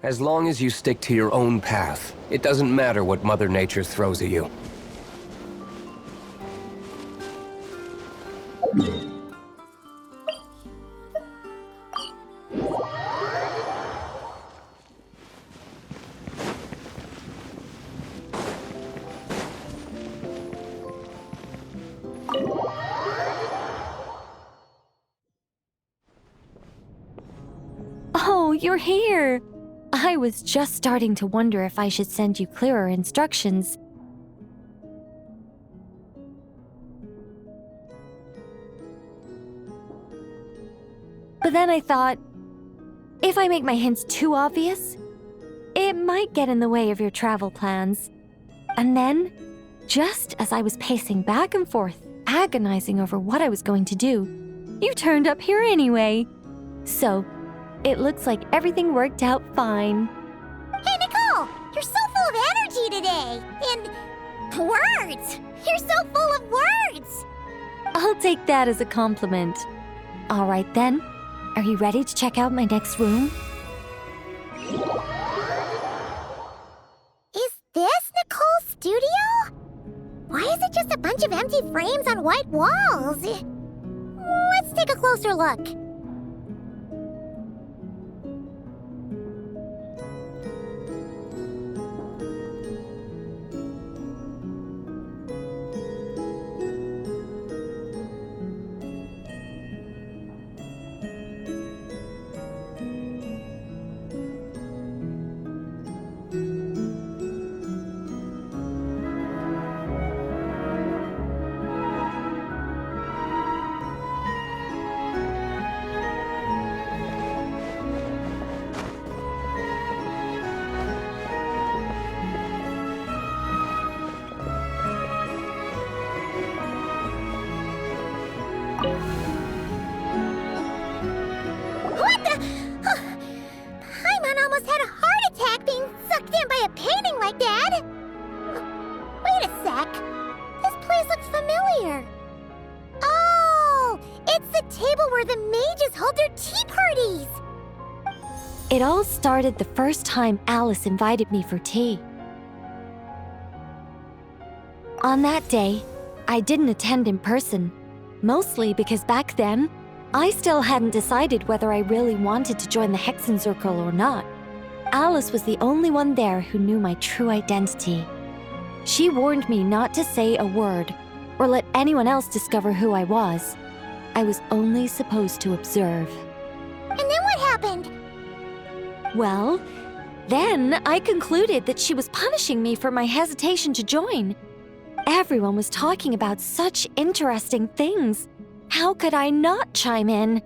As long as you stick to your own path, it doesn't matter what Mother Nature throws at you. Oh, you're here! I was just starting to wonder if I should send you clearer instructions. But then I thought, if I make my hints too obvious, it might get in the way of your travel plans. And then, just as I was pacing back and forth, agonizing over what I was going to do, you turned up here anyway. So, it looks like everything worked out fine. Hey, Nicole! You're so full of energy today! And words! You're so full of words! I'll take that as a compliment. All right then, are you ready to check out my next room? Is this Nicole's studio? Why is it just a bunch of empty frames on white walls? Let's take a closer look. What the? Paimon almost had a heart attack being sucked in by a painting like that. Wait a sec. This place looks familiar. Oh, it's the table where the mages hold their tea parties. It all started the first time Alice invited me for tea. On that day, I didn't attend in person, mostly because back then, I still hadn't decided whether I really wanted to join the Hexen Circle or not. Alice was the only one there who knew my true identity. She warned me not to say a word or let anyone else discover who I was. I was only supposed to observe. And then what happened? Well, then I concluded that she was punishing me for my hesitation to join. Everyone was talking about such interesting things. How could I not chime in?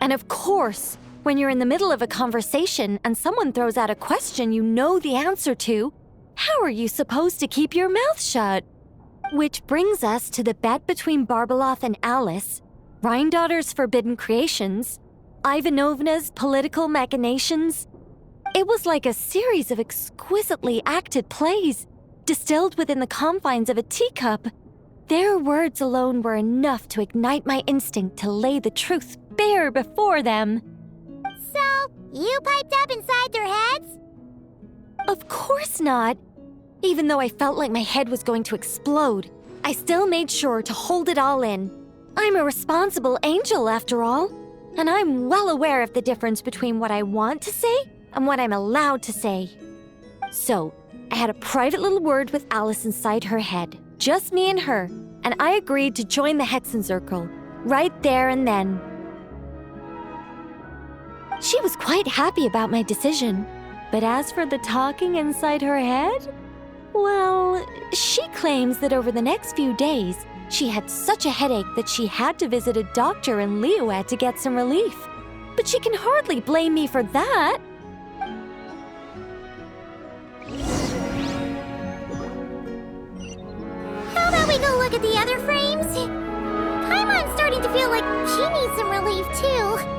And of course, when you're in the middle of a conversation and someone throws out a question you know the answer to, how are you supposed to keep your mouth shut? Which brings us to the bet between Barbeloth and Alice, Rhindaughter's forbidden creations, Ivanovna's political machinations. It was like a series of exquisitely acted plays, distilled within the confines of a teacup. Their words alone were enough to ignite my instinct to lay the truth bare before them. So, you piped up inside their heads? Of course not. Even though I felt like my head was going to explode, I still made sure to hold it all in. I'm a responsible angel, after all, and I'm well aware of the difference between what I want to say and what I'm allowed to say. So, I had a private little word with Alice inside her head, just me and her, and I agreed to join the Hexen Circle, right there and then. She was quite happy about my decision, but as for the talking inside her head, well, she claims that over the next few days, she had such a headache that she had to visit a doctor in Liyue to get some relief. But she can hardly blame me for that. How about we go look at the other frames? Paimon's starting to feel like she needs some relief, too.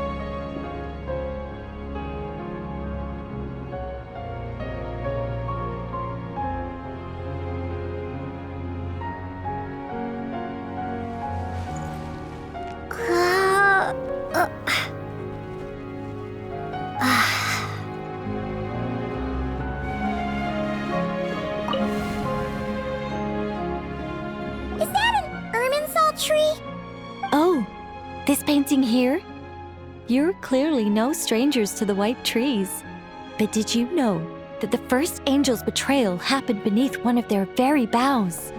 painting here? You're clearly no strangers to the white trees. But did you know that the first angel's betrayal happened beneath one of their very boughs?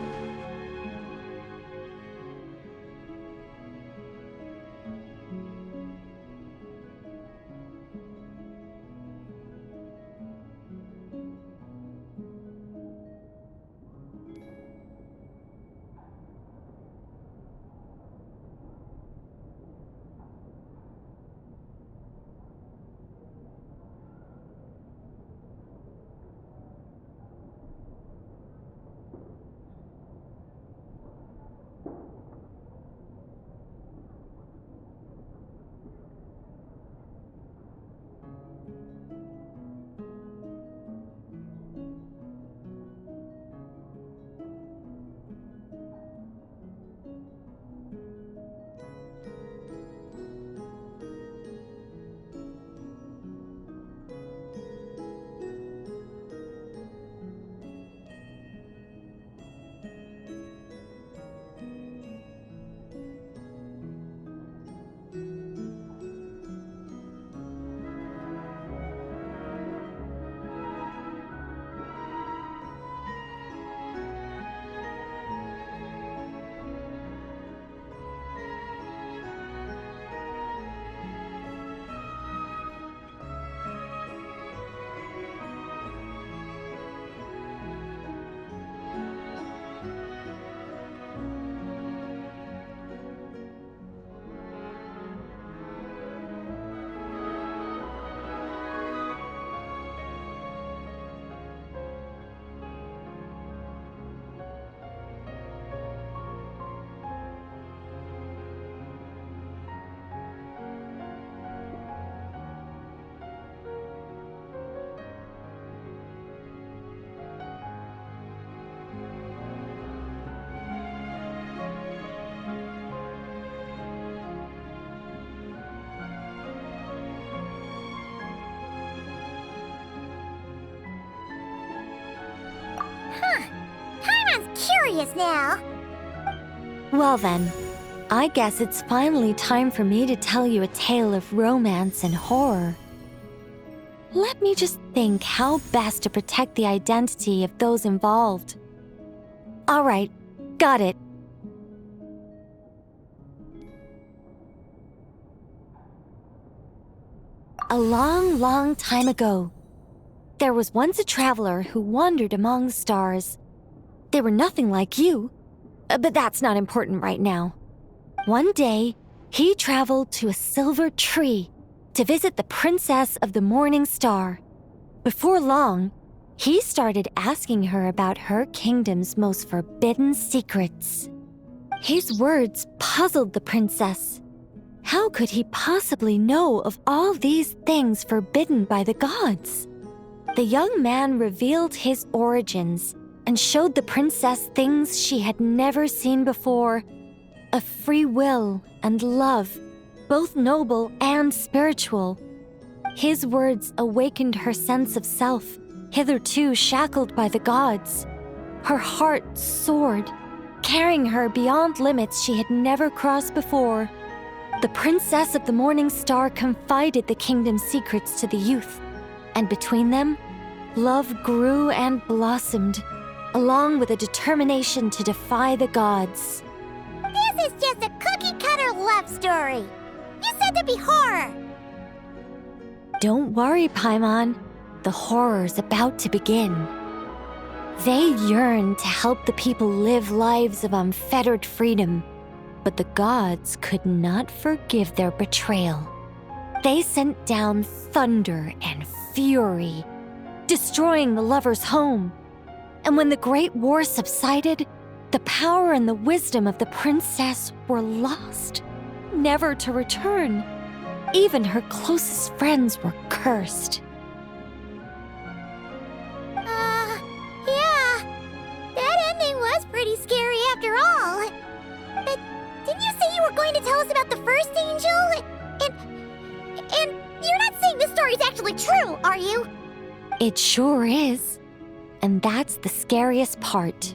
Curious now. Well then, I guess it's finally time for me to tell you a tale of romance and horror. Let me just think how best to protect the identity of those involved. All right, got it. A long, long time ago, there was once a traveler who wandered among the stars. They were nothing like you, but that's not important right now. One day, he traveled to a silver tree to visit the princess of the morning star. Before long, he started asking her about her kingdom's most forbidden secrets. His words puzzled the princess. How could he possibly know of all these things forbidden by the gods? The young man revealed his origins and showed the princess things she had never seen before. A free will and love, both noble and spiritual. His words awakened her sense of self, hitherto shackled by the gods. Her heart soared, carrying her beyond limits she had never crossed before. The princess of the morning star confided the kingdom's secrets to the youth, and between them, love grew and blossomed, along with a determination to defy the gods. This is just a cookie-cutter love story. You said there'd be horror. Don't worry, Paimon. The horror's about to begin. They yearned to help the people live lives of unfettered freedom, but the gods could not forgive their betrayal. They sent down thunder and fury, destroying the lovers' home. And when the Great War subsided, the power and the wisdom of the princess were lost, never to return. Even her closest friends were cursed. Yeah. That ending was pretty scary after all. But didn't you say you were going to tell us about the first angel? And you're not saying this story's actually true, are you? It sure is. And that's the scariest part.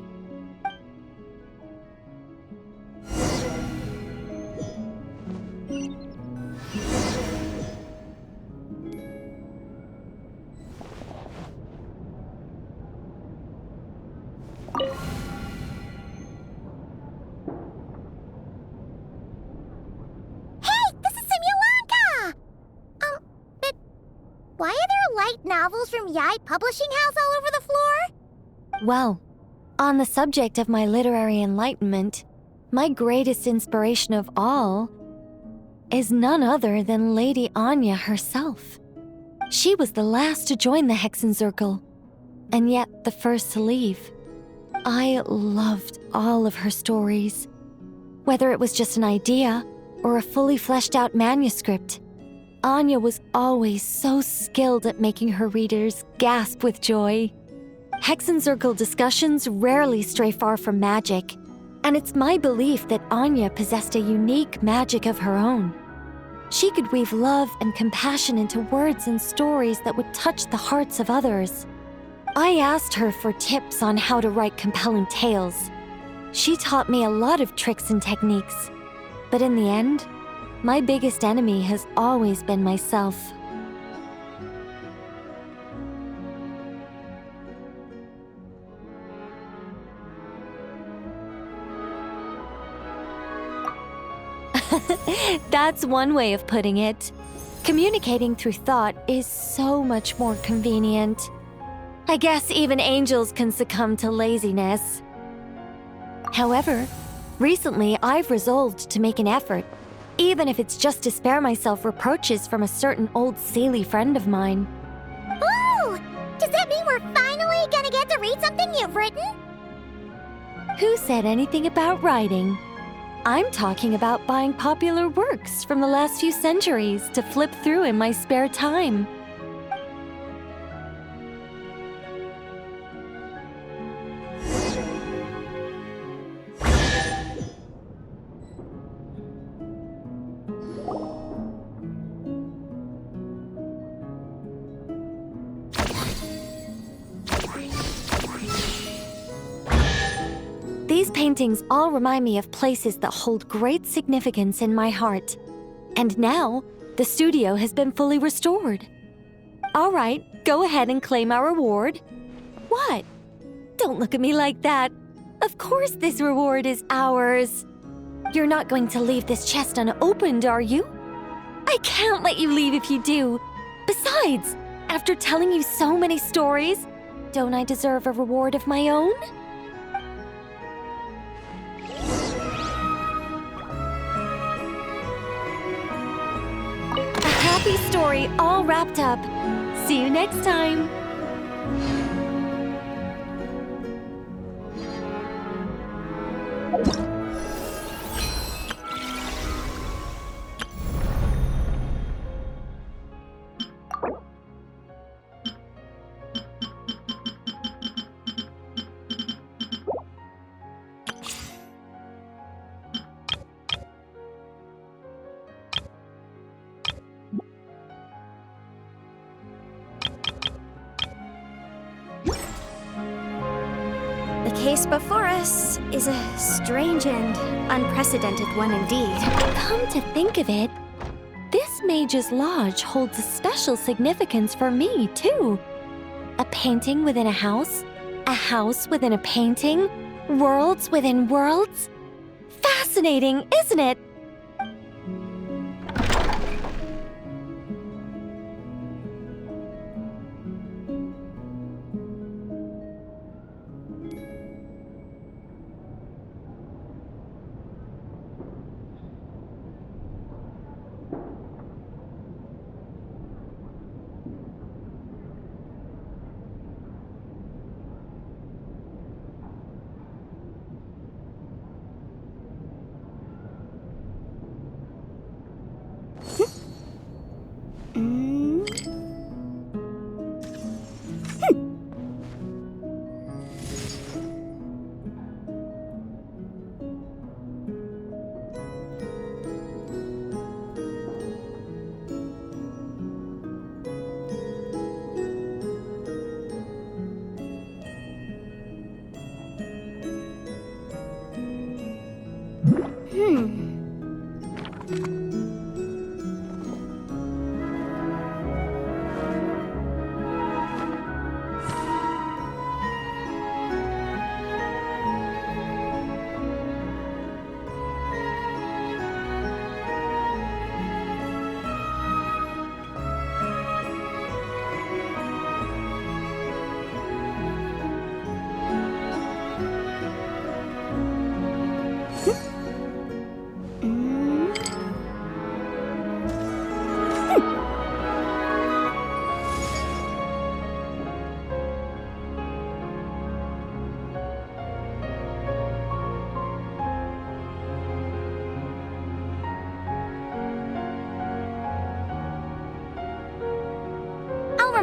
novels from Yai Publishing House all over the floor? Well, on the subject of my literary enlightenment, my greatest inspiration of all is none other than Lady Anya herself. She was the last to join the Hexenzirkel, and yet the first to leave. I loved all of her stories, whether it was just an idea or a fully fleshed out manuscript. Anya was always so skilled at making her readers gasp with joy. Hexenzirkel discussions rarely stray far from magic, and it's my belief that Anya possessed a unique magic of her own. She could weave love and compassion into words and stories that would touch the hearts of others. I asked her for tips on how to write compelling tales. She taught me a lot of tricks and techniques, but in the end, my biggest enemy has always been myself. That's one way of putting it. Communicating through thought is so much more convenient. I guess even angels can succumb to laziness. However, recently I've resolved to make an effort, even if it's just to spare myself reproaches from a certain old Seelie friend of mine. Ooh! Does that mean we're finally gonna get to read something you've written? Who said anything about writing? I'm talking about buying popular works from the last few centuries to flip through in my spare time. These paintings all remind me of places that hold great significance in my heart. And now, the studio has been fully restored. All right, go ahead and claim our reward. What? Don't look at me like that. Of course this reward is ours. You're not going to leave this chest unopened, are you? I can't let you leave if you do. Besides, after telling you so many stories, don't I deserve a reward of my own? Happy story all wrapped up. See you next time. The case before us is a strange and unprecedented one indeed. Come to think of it, this Mage's Lodge holds a special significance for me, too. A painting within a house within a painting, worlds within worlds. Fascinating, isn't it?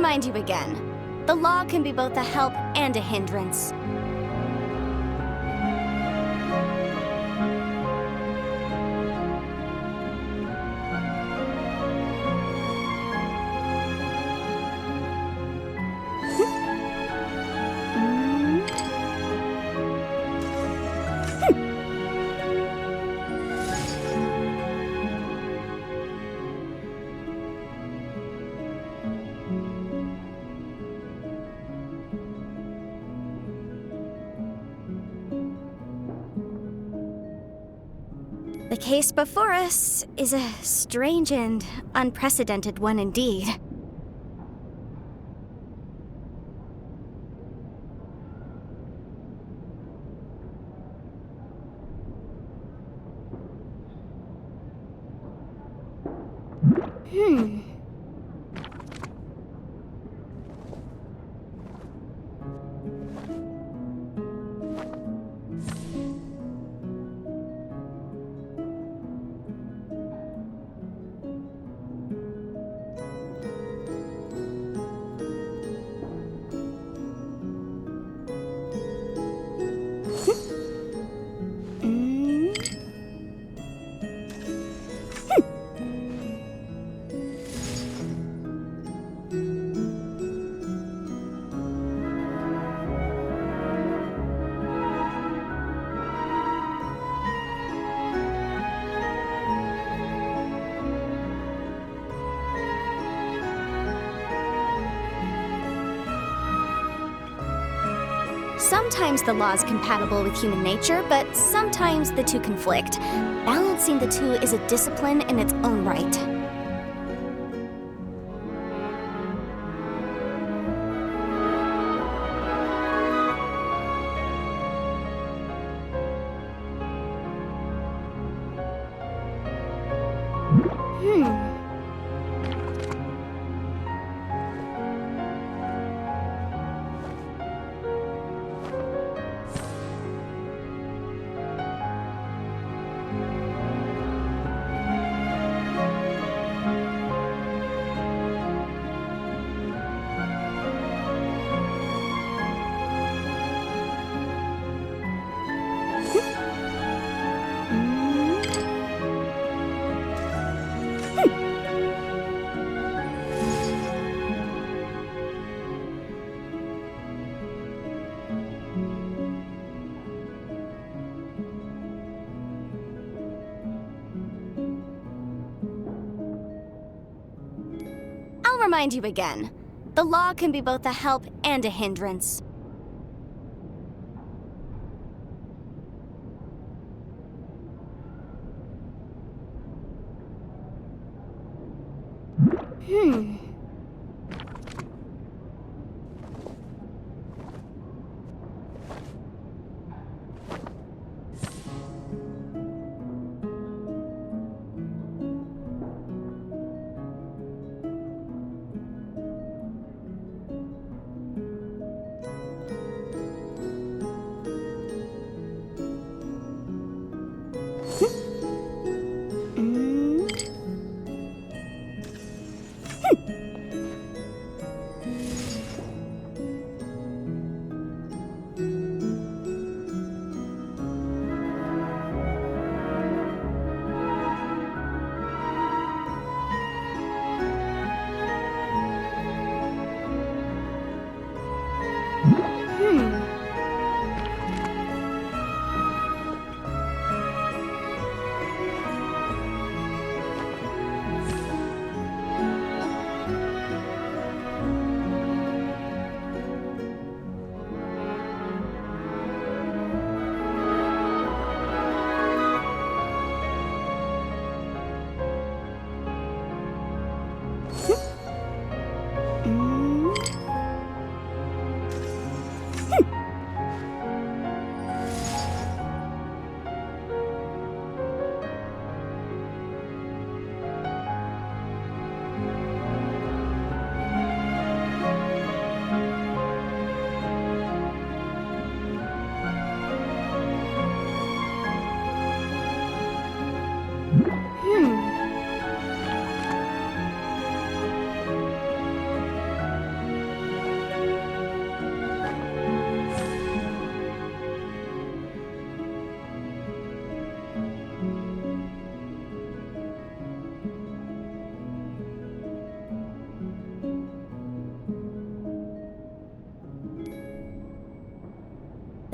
remind you again. The law can be both a help and a hindrance. The case before us is a strange and unprecedented one indeed. Sometimes the law is compatible with human nature, but sometimes the two conflict. Balancing the two is a discipline in its own right. I'll remind you again. The law can be both a help and a hindrance.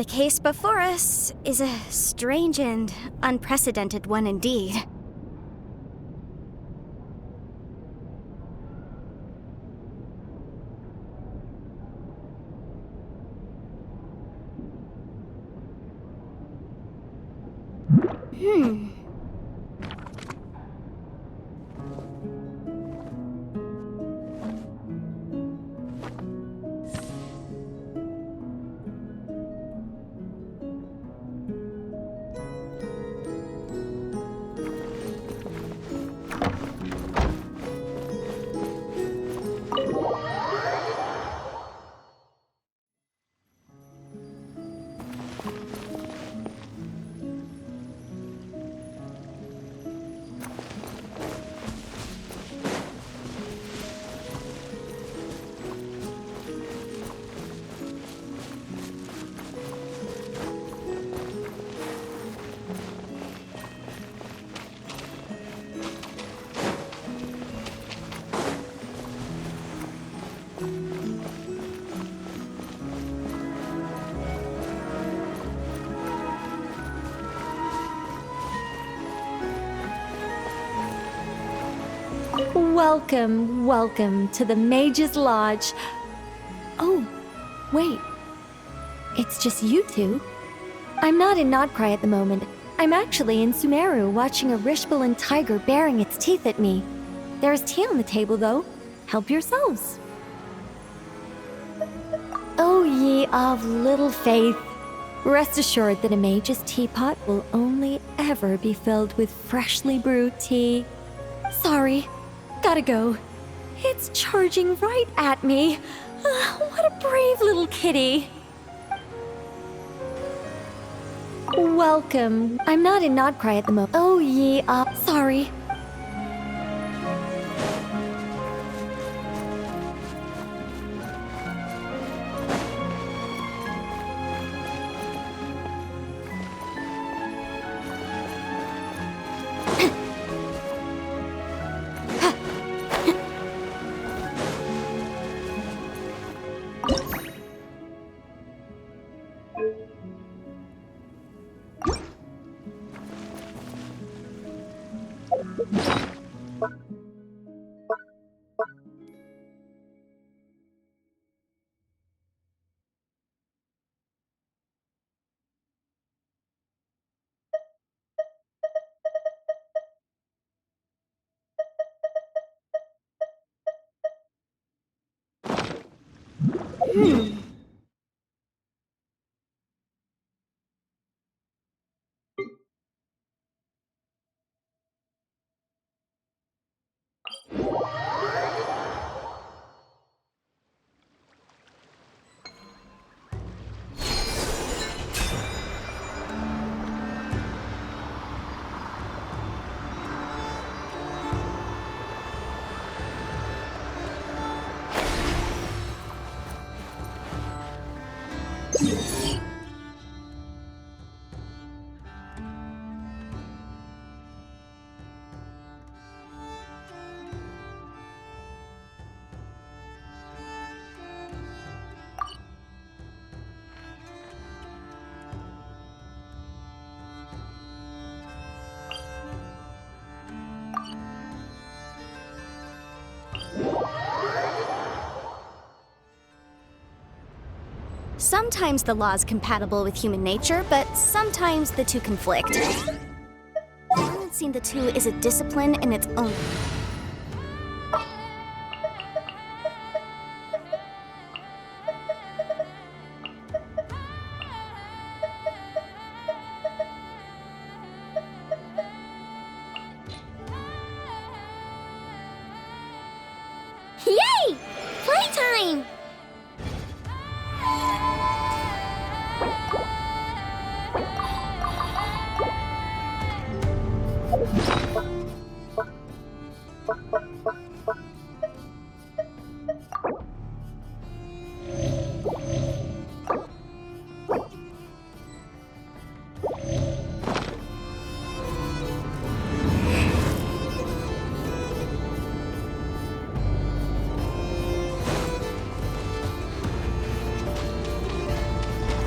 The case before us is a strange and unprecedented one indeed. Welcome, welcome to the Mage's Lodge. Oh, wait. It's just you two? I'm not in Notcry at the moment. I'm actually in Sumeru watching a Rishbalin tiger baring its teeth at me. There's tea on the table, though. Help yourselves. Oh, ye of little faith. Rest assured that a mage's teapot will only ever be filled with freshly brewed tea. Sorry. Gotta go. It's charging right at me. What a brave little kitty. Welcome. I'm not in Notcry at the moment. Oh, ye sorry. Sometimes the law is compatible with human nature, but sometimes the two conflict. Balancing the two is a discipline in its own. Yay! Playtime!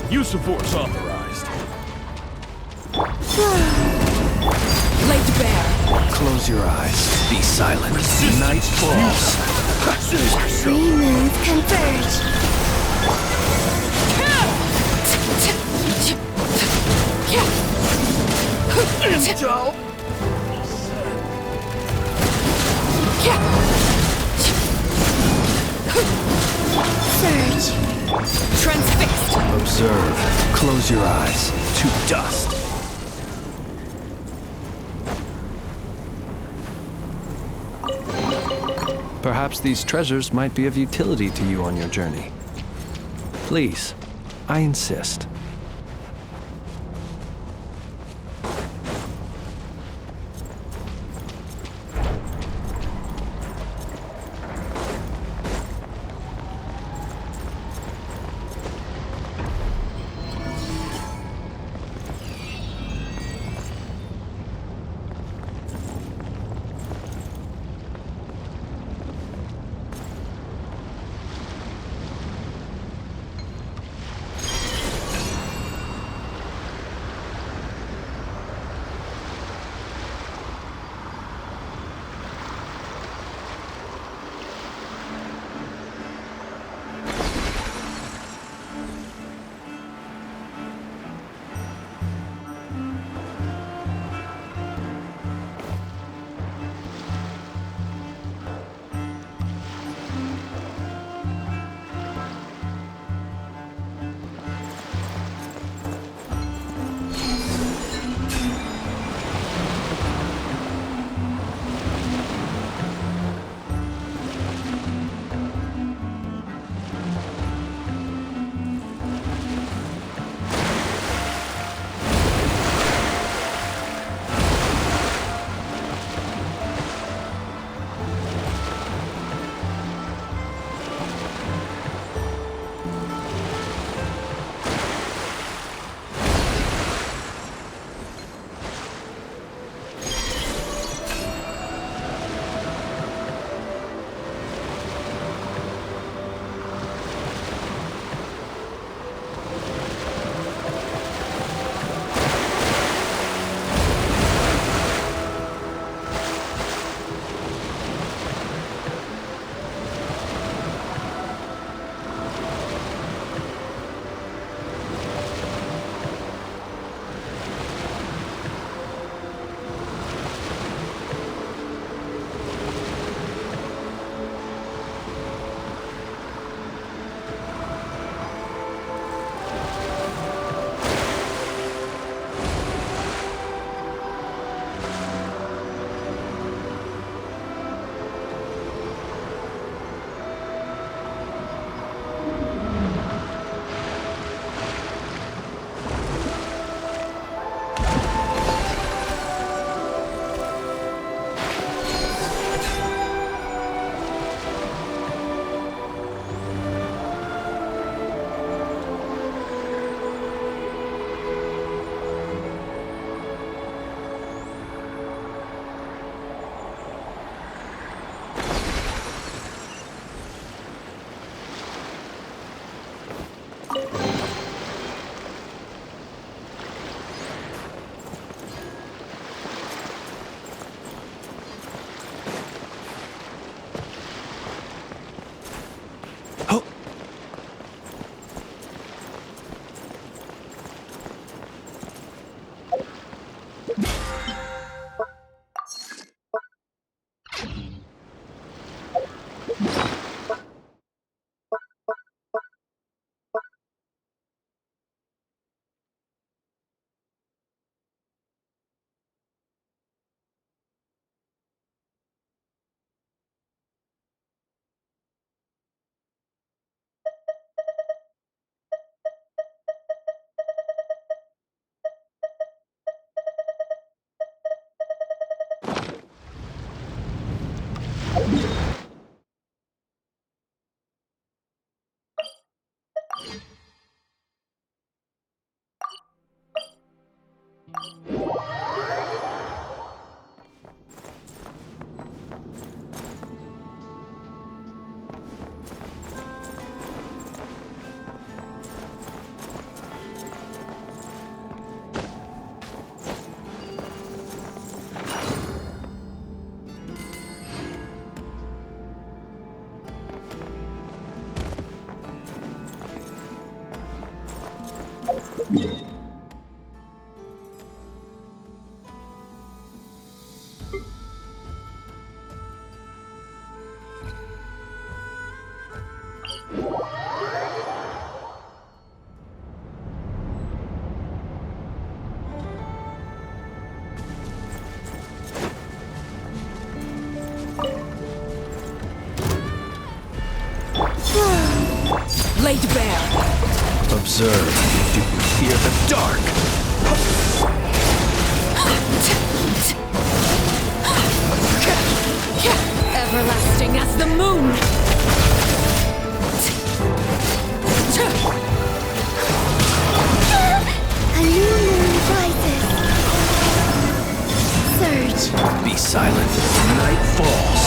Use of force authorized. Laid to bear. Close your eyes. Be silent. Night falls. Three moons converge. Surge. Transfixed. Observe. Close your eyes. To dust. Perhaps these treasures might be of utility to you on your journey. Please, I insist. Laid bare. Observe. Do you fear the dark? Everlasting as the moon. A new moon rises. Surge. Be silent. Night falls.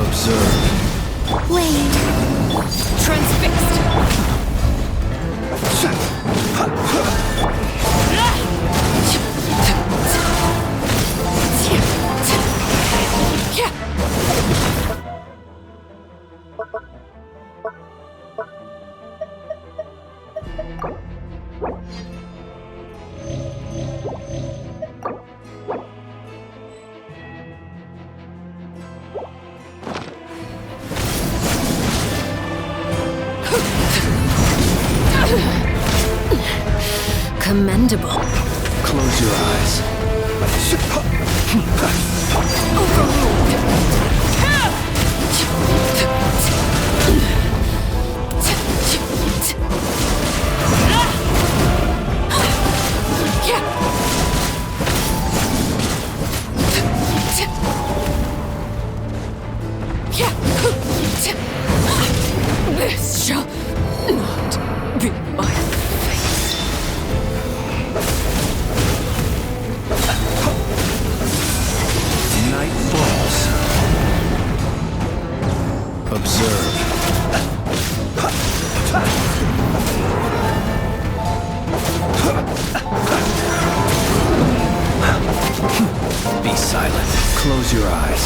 Observe. Wait. Transfixed. Commendable. Close your eyes. This shall not be my fate. Night falls. Observe. Be silent. Close your eyes.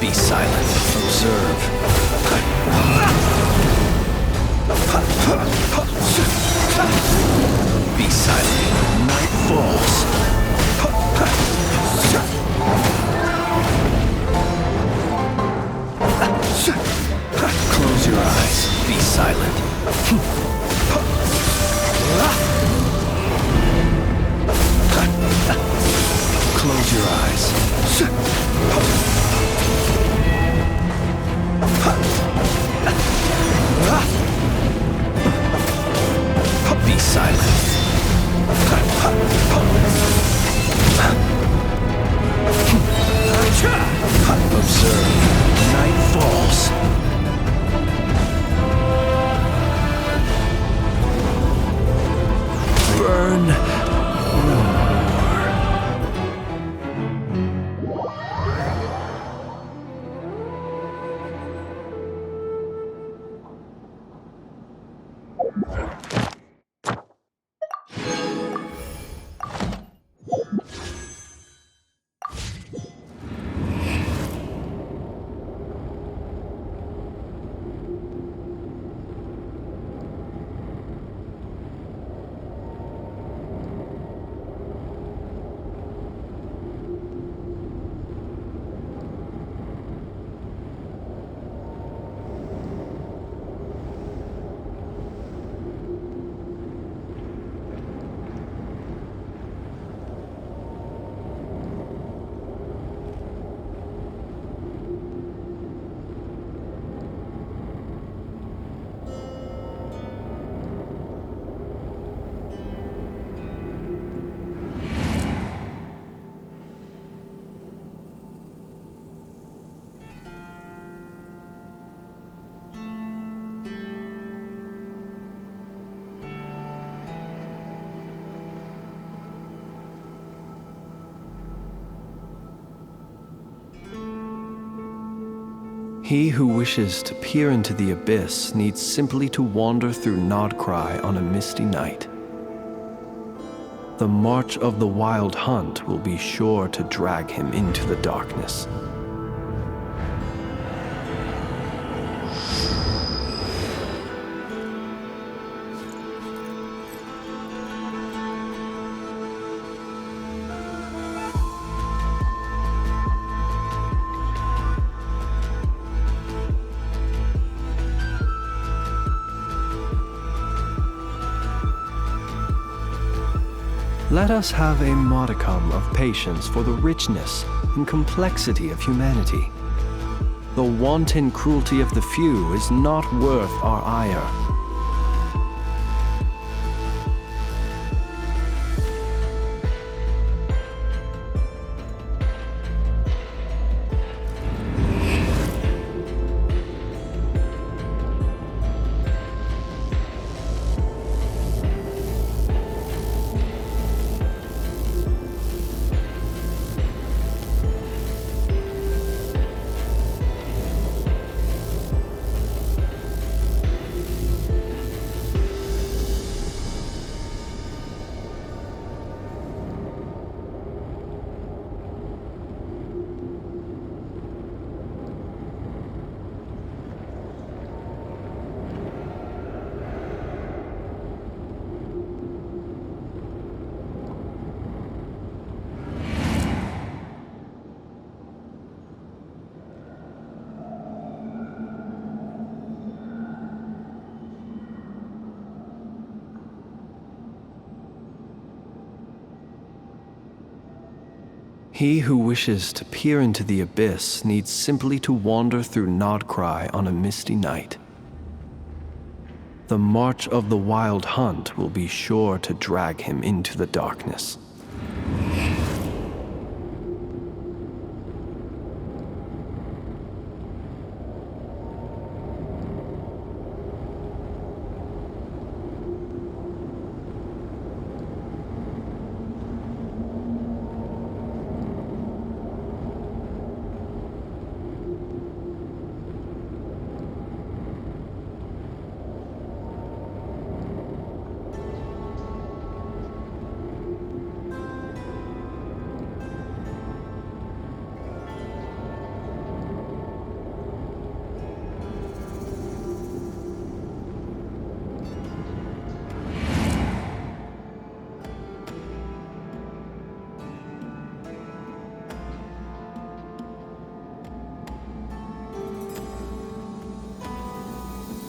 Be silent. Observe. Be silent. Night falls. Close your eyes. Be silent. Close your eyes. Be silent. return no more. He who wishes to peer into the abyss needs simply to wander through Nodcry on a misty night. The march of the wild hunt will be sure to drag him into the darkness. Let us have a modicum of patience for the richness and complexity of humanity. The wanton cruelty of the few is not worth our ire. He who wishes to peer into the abyss needs simply to wander through Nodcry on a misty night. The march of the wild hunt will be sure to drag him into the darkness.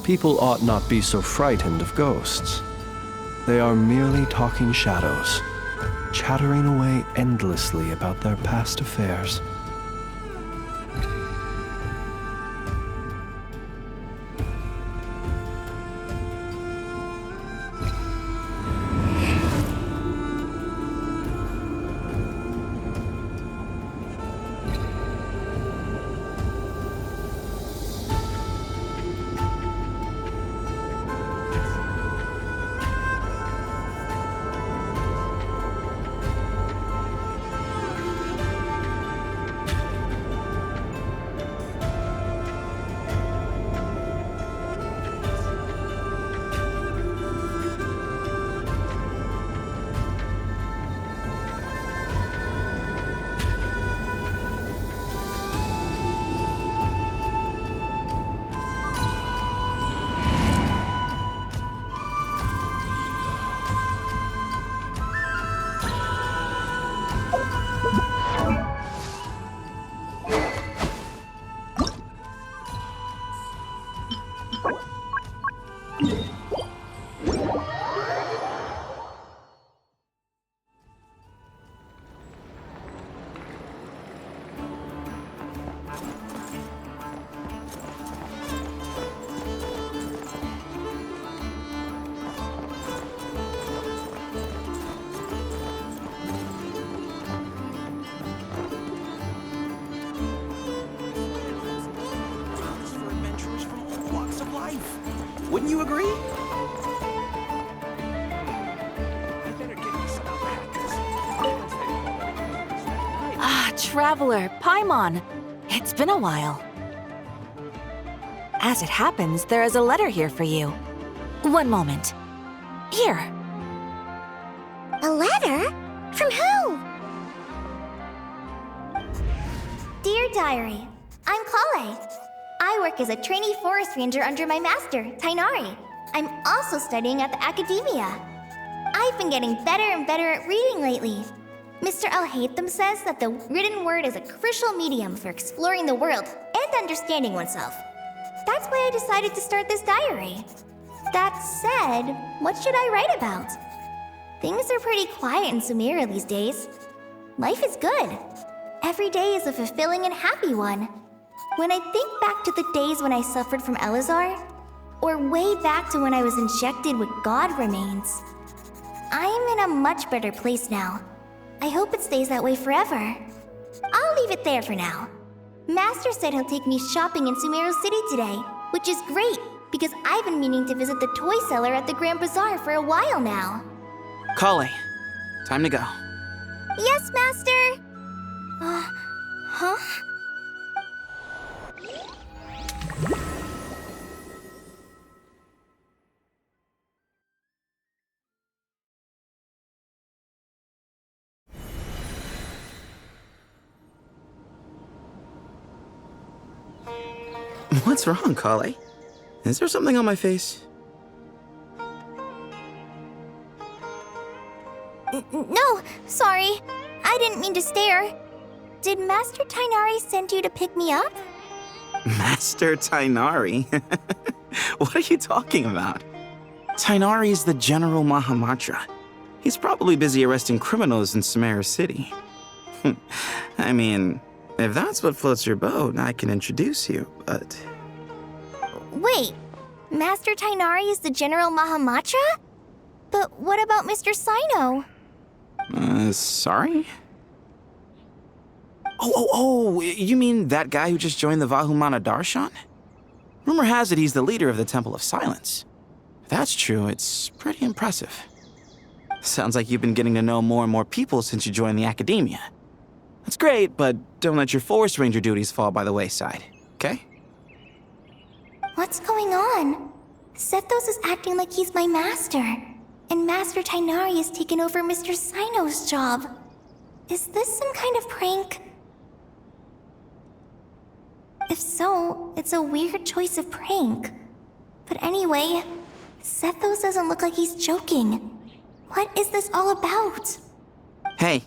People ought not be so frightened of ghosts. They are merely talking shadows, chattering away endlessly about their past affairs. Wouldn't you agree? Ah, Traveler, Paimon. It's been a while. As it happens, there is a letter here for you. One moment. Here. A letter? From who? Dear Diary, I'm Kale. I work as a trainee forest ranger under my master, Tainari. I'm also studying at the academia. I've been getting better and better at reading lately. Mr. Al-Haytham says that the written word is a crucial medium for exploring the world and understanding oneself. That's why I decided to start this diary. That said, what should I write about? Things are pretty quiet in Sumeria these days. Life is good. Every day is a fulfilling and happy one. When I think back to the days when I suffered from Elazar, or way back to when I was injected with God remains, I'm in a much better place now. I hope it stays that way forever. I'll leave it there for now. Master said he'll take me shopping in Sumeru City today, which is great because I've been meaning to visit the toy seller at the Grand Bazaar for a while now. Kale, time to go. Yes, Master! Huh? What's wrong, Kale? Is there something on my face? No, sorry. I didn't mean to stare. Did Master Tainari send you to pick me up? Master Tainari? What are you talking about? Tainari is the General Mahamatra. He's probably busy arresting criminals in Sumeru City. I mean, if that's what floats your boat, I can introduce you, but... Wait, Master Tainari is the General Mahamatra? But what about Mr. Sino? Sorry? Oh, you mean that guy who just joined the Vahumana Darshan? Rumor has it he's the leader of the Temple of Silence. If that's true, it's pretty impressive. Sounds like you've been getting to know more and more people since you joined the academia. That's great, but don't let your forest ranger duties fall by the wayside, okay? What's going on? Sethos is acting like he's my master, and Master Tainari has taken over Mr. Sino's job. Is this some kind of prank? If so, it's a weird choice of prank. But anyway, Sethos doesn't look like he's joking. What is this all about? Hey,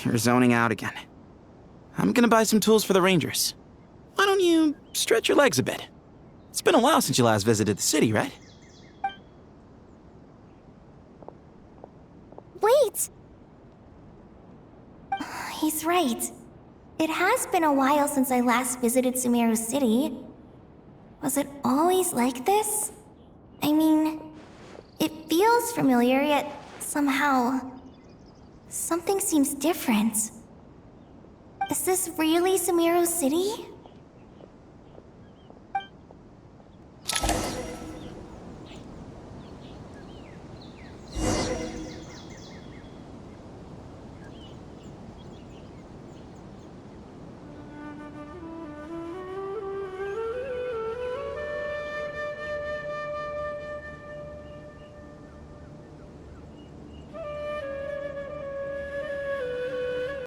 you're zoning out again. I'm gonna buy some tools for the rangers. Why don't you stretch your legs a bit? It's been a while since you last visited the city, right? Wait! He's right. It has been a while since I last visited Sumeru City. Was it always like this? I mean, it feels familiar, yet somehow... something seems different. Is this really Sumeru City?